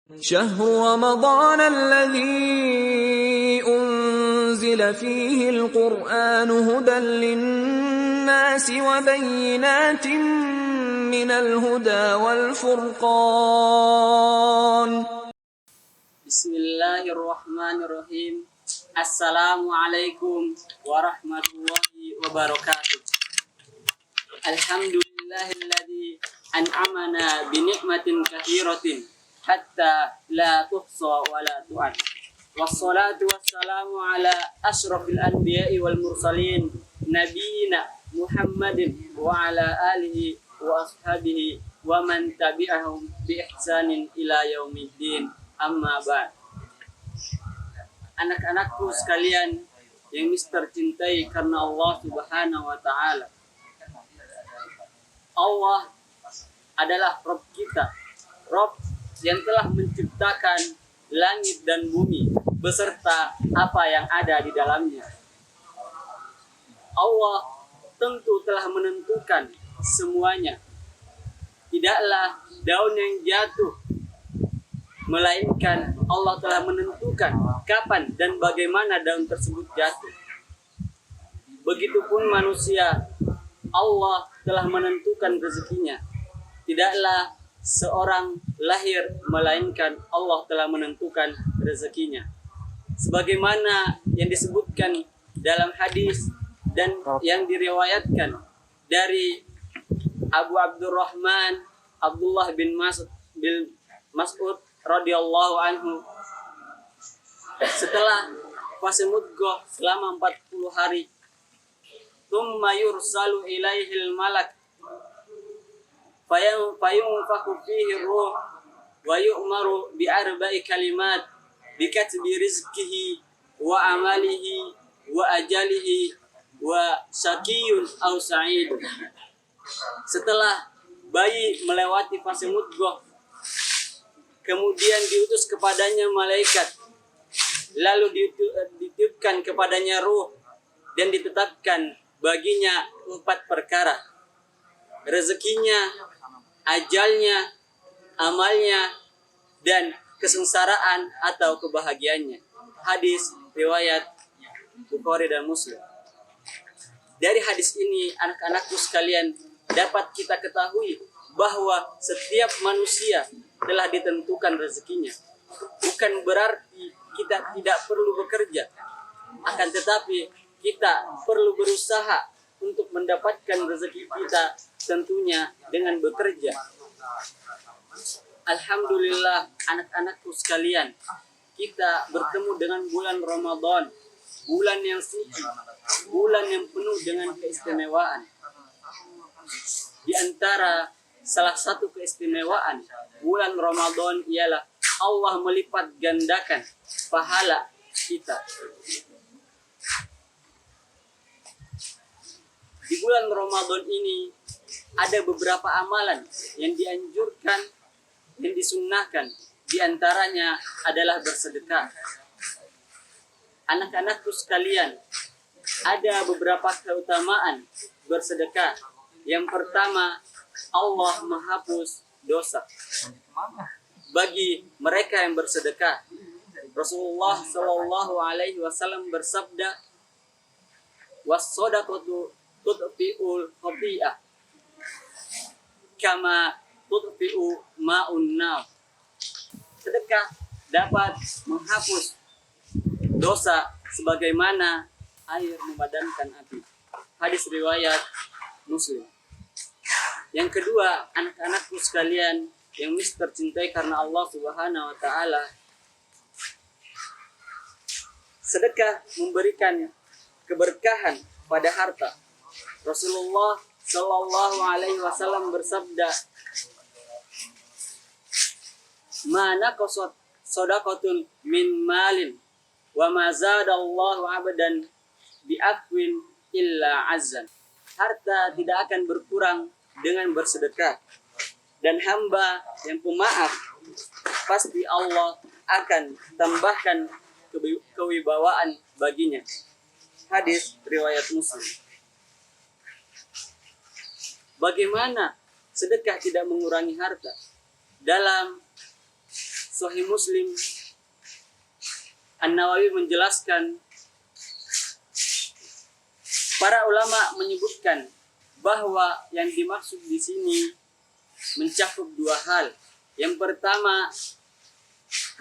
شهر رمضان الذي أنزل فيه القرآن هدى للناس وبينات من الهدى والفرقان. Bismillahirrahmanirrahim. Assalamualaikum warahmatullahi wabarakatuh. Alhamdulillahilladzi an'amana bi ni'matin katsiratin hatta la tuhsa wa la tu'ad. Wassalatu wassalamu ala asyrafil anbiya'i wal mursalin nabiyina Muhammadin wa ala alihi wa ashabihi wa man tabi'ahum bi ihsanin ila yaumiddin. Amma ba'd. Anak-anakku sekalian yang Mister cintai karena Allah Subhanahu wa taala. Allah adalah Rabb kita. Rabb yang telah menciptakan langit dan bumi beserta apa yang ada di dalamnya. Allah tentu telah menentukan semuanya. Tidaklah daun yang jatuh, melainkan Allah telah menentukan kapan dan bagaimana daun tersebut jatuh. Begitupun manusia, Allah telah menentukan rezekinya. Tidaklah seorang lahir, melainkan Allah telah menentukan rezekinya. Sebagaimana yang disebutkan dalam hadis dan yang diriwayatkan dari Abu Abdurrahman Abdullah bin Mas'ud radhiyallahu anhu, setelah fase mudghah selama 40 hari, thumma yursalu ilaihil malak fayunfakhu fihi ruh wa yu'maru bi arba'i kalimat bi katbi rizqihi wa amalihi wa ajalihi wa syaqiyun aw sa'id. Setelah bayi melewati fase mudghah, kemudian diutus kepadanya malaikat, lalu ditiupkan kepadanya ruh dan ditetapkan baginya 4 perkara: rezekinya, ajalnya, amalnya, dan kesengsaraan atau kebahagiaannya. Hadis riwayat Bukhari dan Muslim. Dari hadis ini, anak-anakku sekalian, dapat kita ketahui bahwa setiap manusia telah ditentukan rezekinya. Bukan berarti kita tidak perlu bekerja, akan tetapi kita perlu berusaha untuk mendapatkan rezeki kita, tentunya dengan bekerja. Alhamdulillah, anak-anakku sekalian, kita bertemu dengan bulan Ramadan, bulan yang suci, bulan yang penuh dengan keistimewaan. Di antara salah satu keistimewaan bulan Ramadan ialah Allah melipat gandakan pahala kita. Di bulan Ramadan ini ada beberapa amalan yang dianjurkan, yang disunnahkan. Di antaranya adalah bersedekah. Anak-anakku sekalian, ada beberapa keutamaan bersedekah. Yang pertama, Allah menghapus dosa bagi mereka yang bersedekah. Rasulullah Shallallahu Alaihi Wasallam bersabda, "Was-shadaqatu tudfi'ul khati'ah kama tudfi'u ma'un nar." Sedekah dapat menghapus dosa sebagaimana air memadamkan api. Hadis riwayat Muslim. Yang kedua, anak-anakku sekalian yang Mister cintai karena Allah Subhanahu wa taala, sedekah memberikan keberkahan pada harta. Rasulullah Shallallahu Alaihi Wasallam bersabda, "Mana qasat shadaqatun min malin wa ma zadallahu abadan bi aqwin illa azzan." Harta tidak akan berkurang dengan bersedekah, dan hamba yang pemaaf pasti Allah akan tambahkan kewibawaan baginya. Hadis riwayat Muslim. Bagaimana sedekah tidak mengurangi harta? Dalam Sahih Muslim, An-Nawawi menjelaskan, para ulama menyebutkan bahwa yang dimaksud di sini mencakup dua hal. Yang pertama,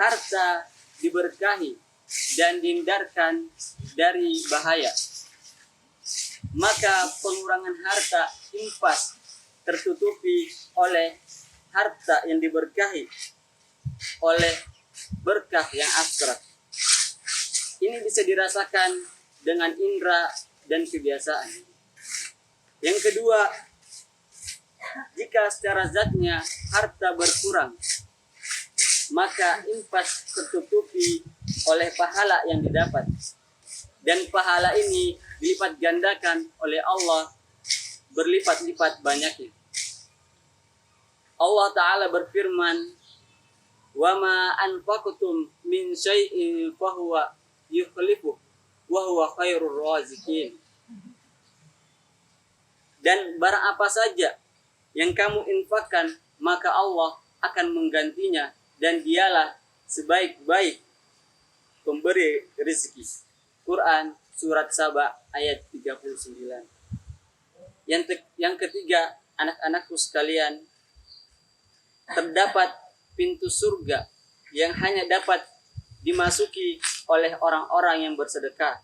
harta diberkahi dan dihindarkan dari bahaya. Maka pengurangan harta infak tertutupi oleh harta yang diberkahi oleh berkah yang abstrak. Ini bisa dirasakan dengan indera dan kebiasaan. Yang kedua, jika secara zatnya harta berkurang, maka infak tertutupi oleh pahala yang didapat. Dan pahala ini dilipat gandakan oleh Allah berlipat-lipat banyaknya. Allah Ta'ala berfirman, وَمَا أَنْفَقْتُمْ مِنْ شَيْءٍ فَهُوَ يُخْلِفُهُ وَهُوَ خَيْرُ الرَّازِقِينَ. Dan barang apa saja yang kamu infakkan, maka Allah akan menggantinya, dan dialah sebaik-baik pemberi rezeki. Quran surat Saba ayat 39. Yang ketiga, anak-anakku sekalian, terdapat pintu surga yang hanya dapat dimasuki oleh orang-orang yang bersedekah.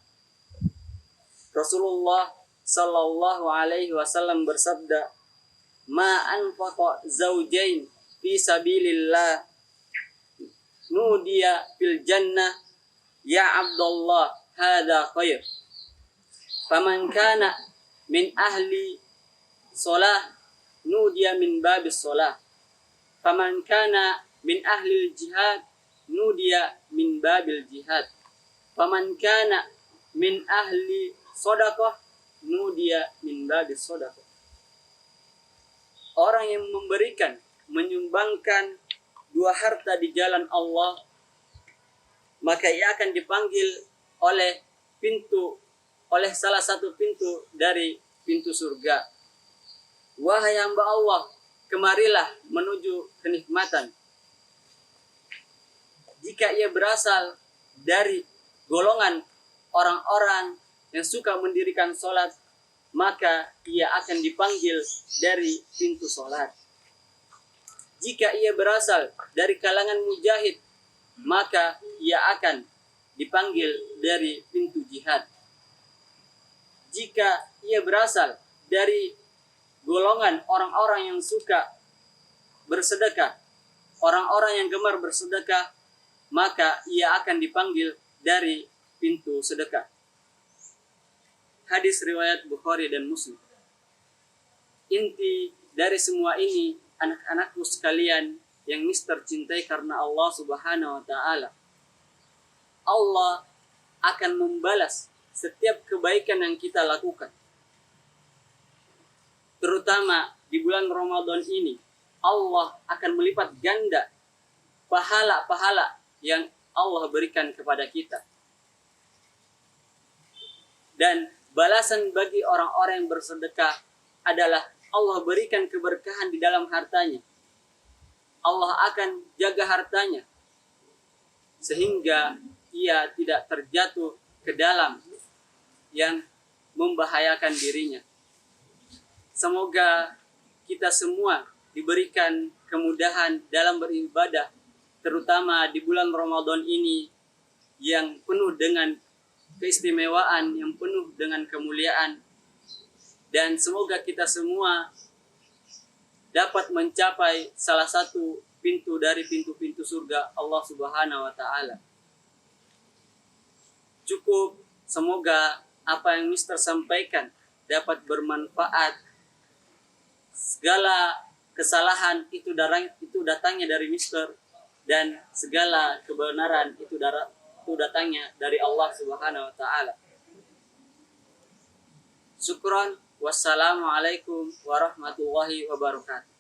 Rasulullah Sallallahu Alaihi Wasallam bersabda, "Ma anfaqa zaujain fi sabilillah nudiya fil jannah ya Abdullah hadza khair. Faman kana min ahli shalah nudiya min babis shalah. Faman kana min ahli jihad nudiya min babil jihad. Faman kana min ahli sedekah nudiya min babis sedekah." Orang yang memberikan, menyumbangkan dua harta di jalan Allah, maka ia akan dipanggil oleh salah satu pintu dari pintu surga. Wahai hamba Allah, kemarilah menuju kenikmatan. Jika ia berasal dari golongan orang-orang yang suka mendirikan sholat, maka ia akan dipanggil dari pintu sholat. Jika ia berasal dari kalangan mujahid, maka ia akan dipanggil dari pintu jihad. Jika ia berasal dari golongan orang-orang yang suka bersedekah, orang-orang yang gemar bersedekah, maka ia akan dipanggil dari pintu sedekah. Hadis riwayat Bukhari dan Muslim. Inti dari semua ini, anak-anakku sekalian yang mister cintai karena Allah Subhanahu wa Ta'ala, Allah akan membalas setiap kebaikan yang kita lakukan. Terutama di bulan Ramadan ini, Allah akan melipat ganda pahala-pahala yang Allah berikan kepada kita. Dan balasan bagi orang-orang yang bersedekah adalah Allah berikan keberkahan di dalam hartanya. Allah akan jaga hartanya sehingga ia tidak terjatuh ke dalam yang membahayakan dirinya. Semoga kita semua diberikan kemudahan dalam beribadah, terutama di bulan Ramadan ini yang penuh dengan keistimewaan, yang penuh dengan kemuliaan. Dan semoga kita semua dapat mencapai salah satu pintu dari pintu-pintu surga Allah Subhanahu wa Ta'ala. Cukup, semoga apa yang Mister sampaikan dapat bermanfaat. Segala kesalahan itu datangnya dari Mister, dan segala kebenaran itu datangnya dari Allah Subhanahu wa Ta'ala. Syukran. Wassalamualaikum warahmatullahi wabarakatuh.